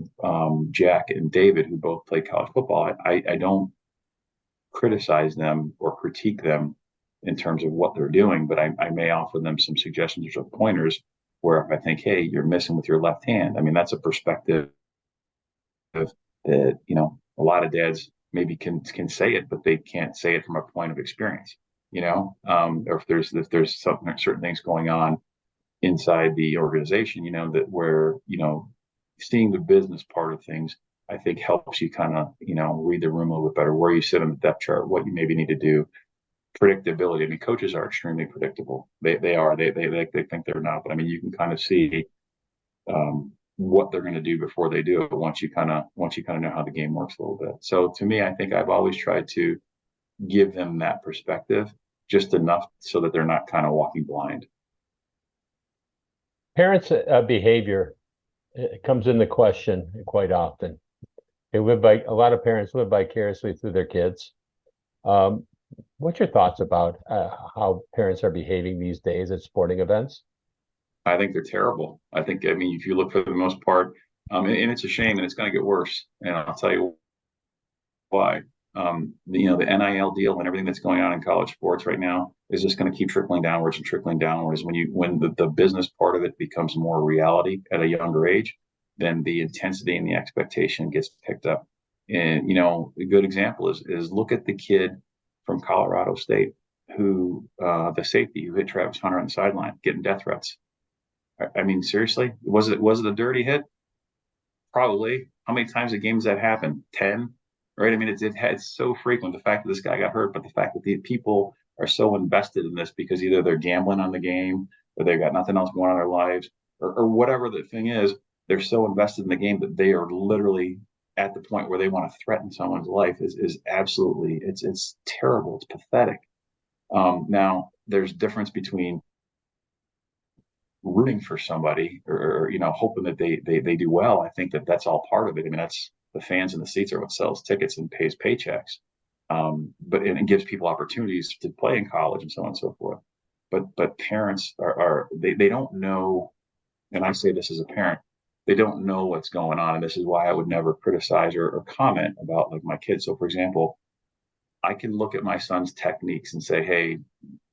Jack and David, who both played college football, I don't criticize them or critique them in terms of what they're doing, but I may offer them some suggestions or pointers where if I think, hey, you're missing with your left hand. I memean, that's a perspective that, a lot of dads maybe can say it, but they can't say it from a point of experience, or if there's certain things going on inside the organization, that where, seeing the business part of things, I think helps you kind of, read the room a little bit better, where you sit on the depth chart, what you maybe need to do. Predictability. I mean, coaches are extremely predictable. They are. They think they're not, but I mean, you can kind of see what they're going to do before they do it. Once you kind of know how the game works a little bit. So to me, I think I've always tried to give them that perspective, just enough so that they're not kind of walking blind. Parents' behavior comes into question quite often. A lot of parents live vicariously through their kids. What's your thoughts about how parents are behaving these days at sporting events? I think they're terrible. I mean, if you look for the most part, and it's a shame, and it's going to get worse. And I'll tell you why. The NIL deal and everything that's going on in college sports right now is just going to keep trickling downwards and trickling downwards. When the business part of it becomes more reality at a younger age, then the intensity and the expectation gets picked up. And a good example is look at the kid from Colorado State who the safety who hit Travis Hunter on the sideline, getting death threats. I mean, seriously, was it a dirty hit? Probably. How many times a game does that happen? 10, right? I mean, it's so frequent. The fact that this guy got hurt, but the fact that the people are so invested in this because either they're gambling on the game or they've got nothing else going on in their lives or whatever the thing is, they're so invested in the game that they are literally at the point where they want to threaten someone's life is absolutely it's terrible. It's pathetic. Now there's difference between rooting for somebody or hoping that they do well. I think that's all part of it. I mean, that's the fans in the seats are what sells tickets and pays paychecks. But it gives people opportunities to play in college and so on and so forth. But parents are they don't know, and I say this as a parent, they don't know what's going on, and this is why I would never criticize or comment about like my kids. So, for example, I can look at my son's techniques and say, hey,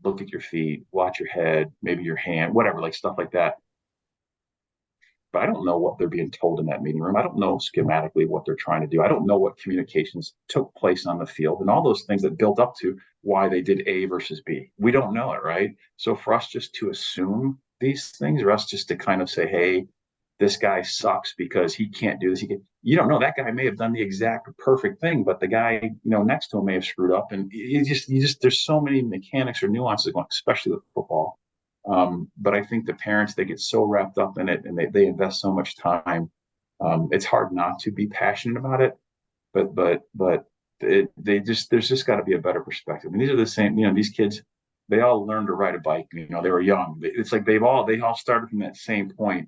look at your feet, watch your head, maybe your hand, whatever, like stuff like that. But I don't know what they're being told in that meeting room. I don't know schematically what they're trying to do. I don't know what communications took place on the field and all those things that built up to why they did A versus B. We don't know it, right? So for us just to assume these things, or us just to kind of say, hey, this guy sucks because he can't do this. You don't know. That guy may have done the exact perfect thing, but the guy, next to him may have screwed up. And there's so many mechanics or nuances going, especially with football. But I think the parents, they get so wrapped up in it and they invest so much time. It's hard not to be passionate about it, but there's just got to be a better perspective. And these are the same, these kids, they all learned to ride a bike. They were young. It's like they all started from that same point.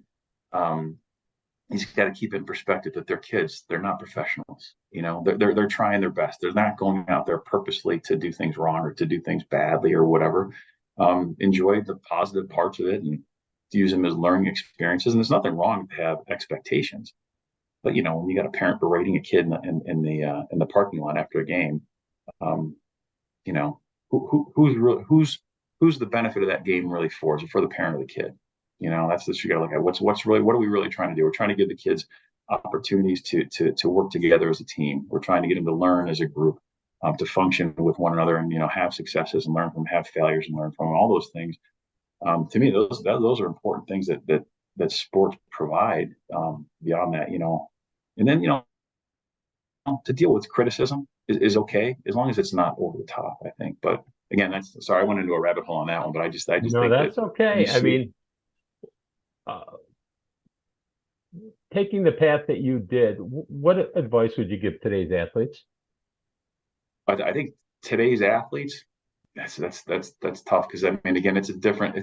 You just got to keep in perspective that they're kids. They're not professionals. They're trying their best. They're not going out there purposely to do things wrong or to do things badly or whatever. Enjoy the positive parts of it and use them as learning experiences. And there's nothing wrong to have expectations. But when you got a parent berating a kid in the parking lot after a game, who's the benefit of that game really for? Is it for the parent or the kid? That's what you got to look at. What are we really trying to do? We're trying to give the kids opportunities to work together as a team. We're trying to get them to learn as a group, to function with one another, and have successes and learn from, have failures and learn from all those things. To me, those are important things that sports provide. Beyond that, and then to deal with criticism is okay as long as it's not over the top. I think, but again, sorry, I went into a rabbit hole on that one, but I just No, think that's that okay. I mean, taking the path that you did, what advice would you give today's athletes? I think today's athletes, that's tough because I mean, again, it's a different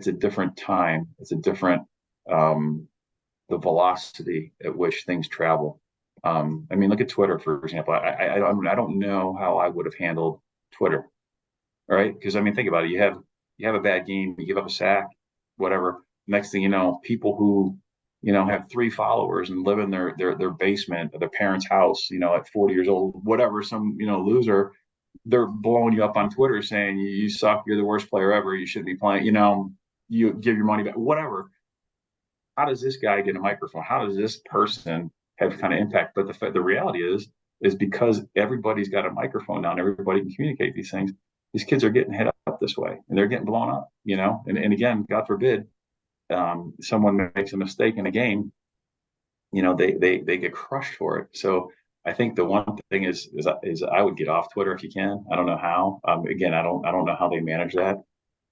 time. It's a different the velocity at which things travel. I mean, look at Twitter, for example. I don't know how I would have handled Twitter, right? Because I mean, think about it. You have a bad game, you give up a sack, whatever. Next thing you know, people who have 3 followers and live in their basement of their parents' house, at 40 years old, whatever, some loser, they're blowing you up on Twitter saying you suck, you're the worst player ever, you shouldn't be playing, you give your money back, whatever. How does this guy get a microphone? How does this person have kind of impact? But the reality is because everybody's got a microphone now and everybody can communicate these things. These kids are getting hit up this way and they're getting blown up, and again, God forbid, someone makes a mistake in a game, they get crushed for it. So I think the one thing is I would get off Twitter if you can. I don't know how. Again, I don't know how they manage that.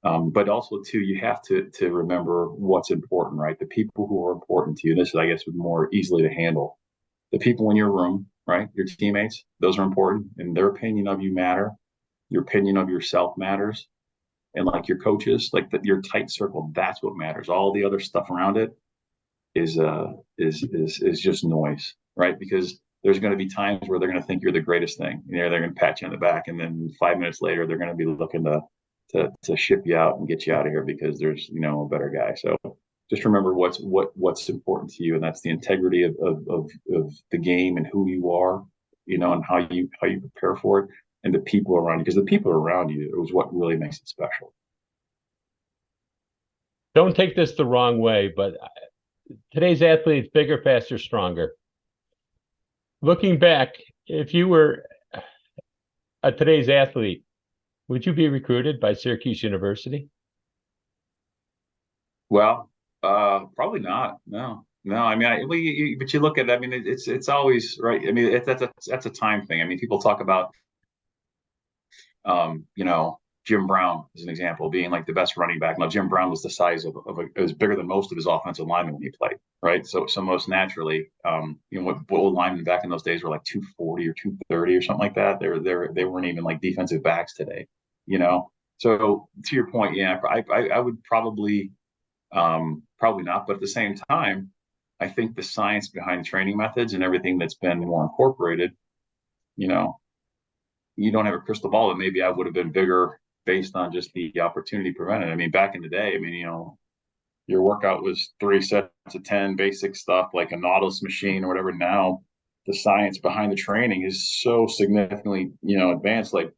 But also too, you have to remember what's important, right? The people who are important to you. This is, I guess, more easily to handle. The people in your room, right? Your teammates, those are important, and their opinion of you matter. Your opinion of yourself matters, and like your coaches, like your tight circle, that's what matters. All the other stuff around it is just noise, right? Because there's going to be times where they're going to think you're the greatest thing. They're going to pat you on the back, and then 5 minutes later, they're going to be looking to ship you out and get you out of here because there's a better guy. So just remember what's important to you, and that's the integrity of the game and who you are, and how you prepare for it, and the people around you, because the people around you is what really makes it special. Don't take this the wrong way, but today's athletes bigger, faster, stronger. Looking back, if you were today's athlete, would you be recruited by Syracuse University? Well, probably not. No. I mean, but you look at it, I mean, it's always right. I mean, that's a time thing. I mean, people talk about, Jim Brown as an example, being like the best running back. Now, Jim Brown was the size of was bigger than most of his offensive linemen when he played, right? So most naturally, what old linemen back in those days were like 240 or 230 or something like that. They weren't even like defensive backs today, So to your point, yeah, I would probably not, but at the same time, I think the science behind training methods and everything that's been more incorporated, you don't have a crystal ball, but maybe I would have been bigger based on just the opportunity presented. I mean, back in the day, I mean, your workout was 3 sets of 10 basic stuff like a Nautilus machine or whatever. Now the science behind the training is so significantly, advanced. Like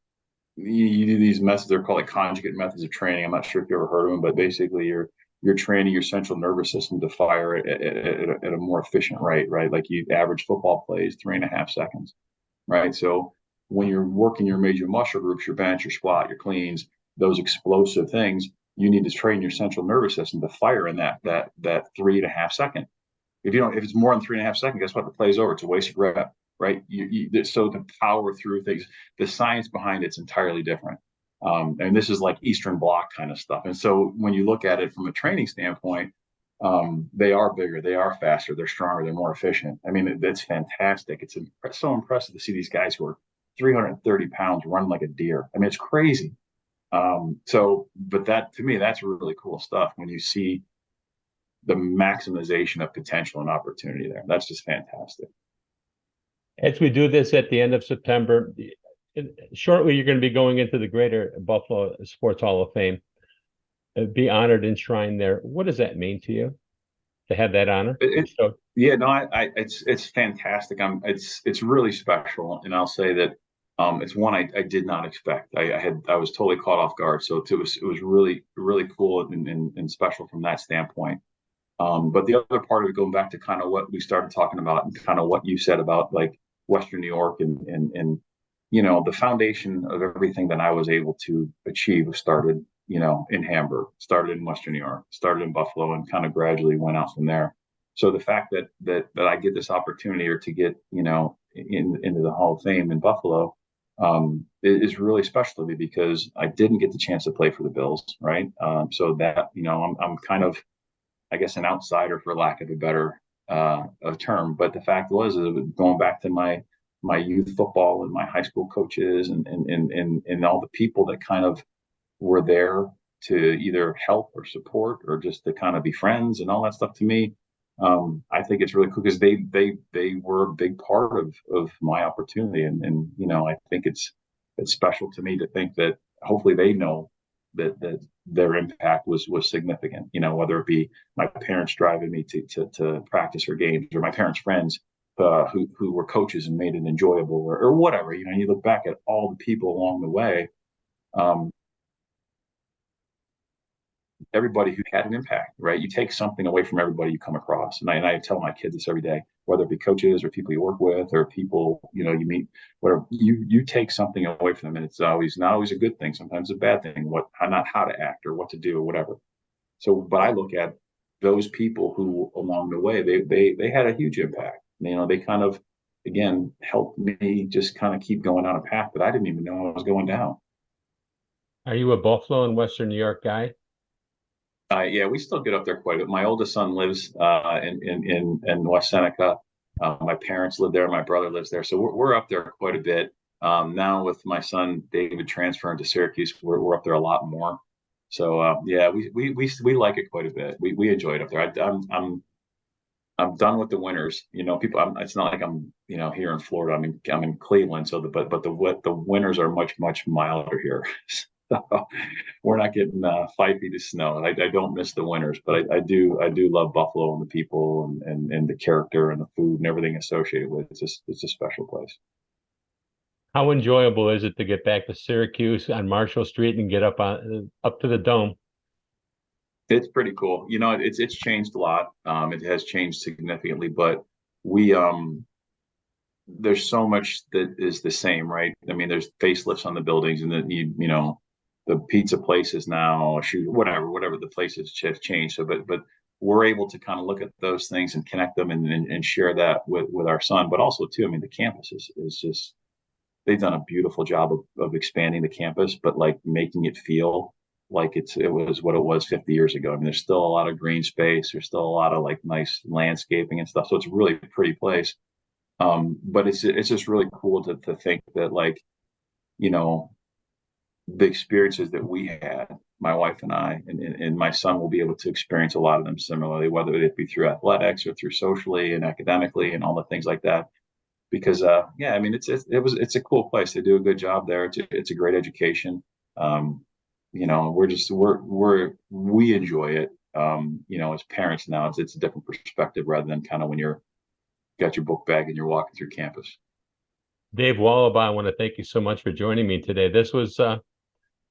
you do these methods, they're called like conjugate methods of training. I'm not sure if you ever heard of them, but basically you're training your central nervous system to fire at a more efficient rate, right? Like you average football plays 3.5 seconds, right? So when you're working your major muscle groups, your bench, your squat, your cleans, those explosive things, you need to train your central nervous system to fire in that 3.5 second. If it's more than 3.5 seconds, guess what? The play's over. It's a wasted rep, right? So to power through things, the science behind it's entirely different. And this is like Eastern Bloc kind of stuff. And so when you look at it from a training standpoint, they are bigger, they are faster, they're stronger, they're more efficient. I mean, it's fantastic. It's so impressive to see these guys who are 330 pounds running like a deer. I mean, it's crazy. But that to me, that's really cool stuff when you see the maximization of potential and opportunity there. That's just fantastic. As we do this at the end of September, shortly you're going to be going into the Greater Buffalo Sports Hall of Fame. Be honored, enshrined there. What does that mean to you to have that honor? Yeah, no, it's fantastic. It's really special, and I'll say that it's one I did not expect. I was totally caught off guard, so it was really really cool and special from that standpoint. But the other part of it, going back to kind of what we started talking about and kind of what you said about like Western New York and the foundation of everything that I was able to achieve started in Hamburg, started in Western New York, started in Buffalo, and kind of gradually went out from there. So the fact that I get this opportunity or to get into the Hall of Fame in Buffalo is really special to me because I didn't get the chance to play for the Bills, right? So that I'm kind of, I guess, an outsider for lack of a better term. But the fact was, going back to my youth football and my high school coaches and all the people that kind of were there to either help or support or just to kind of be friends and all that stuff, to me, I think it's really cool because they were a big part of my opportunity, and I think it's special to me to think that hopefully they know that their impact was significant. Whether it be my parents driving me to practice or games, or my parents' friends who were coaches and made it enjoyable, or whatever. You look back at all the people along the way. Everybody who had an impact, right? You take something away from everybody you come across. And I tell my kids this every day, whether it be coaches or people you work with or people, you meet, whatever, you take something away from them. And it's always not always a good thing. Sometimes a bad thing, not how to act or what to do or whatever. So, but I look at those people who along the way, they had a huge impact. They kind of, again, helped me just kind of keep going on a path that I didn't even know I was going down. Are you a Buffalo and Western New York guy? Yeah, we still get up there quite a bit. My oldest son lives in West Seneca. My parents live there. My brother lives there, so we're up there quite a bit. Now with my son David transferring to Syracuse, we're up there a lot more. So yeah, we like it quite a bit. We enjoy it up there. I'm done with the winters. People. It's not like I'm here in Florida. I'm in Cleveland. So but the winters are much milder here. We're not getting 5 feet of snow. I don't miss the winters, but I do love Buffalo and the people and the character and the food and everything associated with it. It's a special place. How enjoyable is it to get back to Syracuse on Marshall Street and get up to the dome? It's pretty cool. You know, it's changed a lot. It has changed significantly, but we there's so much that is the same, right? I mean, there's facelifts on the buildings, and then you know, the pizza places now, shoot, whatever the places have changed. So, but we're able to kind of look at those things and connect them and share that with our son. But also too, I mean, the campus is just they've done a beautiful job of expanding the campus, but like making it feel like it was what it was 50 years ago. I mean, there's still a lot of green space. There's still a lot of like nice landscaping and stuff. So it's a really pretty place. But it's just really cool to think that, like, you know, the experiences that we had, my wife and I, and my son will be able to experience a lot of them similarly, whether it be through athletics or through socially and academically and all the things like that. Because yeah, I mean, it's a cool place. They do a good job there. It's a great education. You know, we enjoy it. You know, as parents now, it's a different perspective rather than kind of when you're got your book bag and you're walking through campus. Dave Wohlabaugh, I want to thank you so much for joining me today. This was an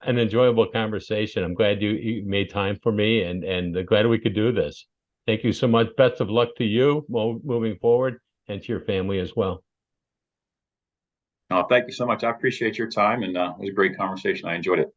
enjoyable conversation. I'm glad you made time for me, and glad we could do this. Thank you so much. Best of luck to you moving forward, and to your family as well. Thank you so much. I appreciate your time, and it was a great conversation. I enjoyed it.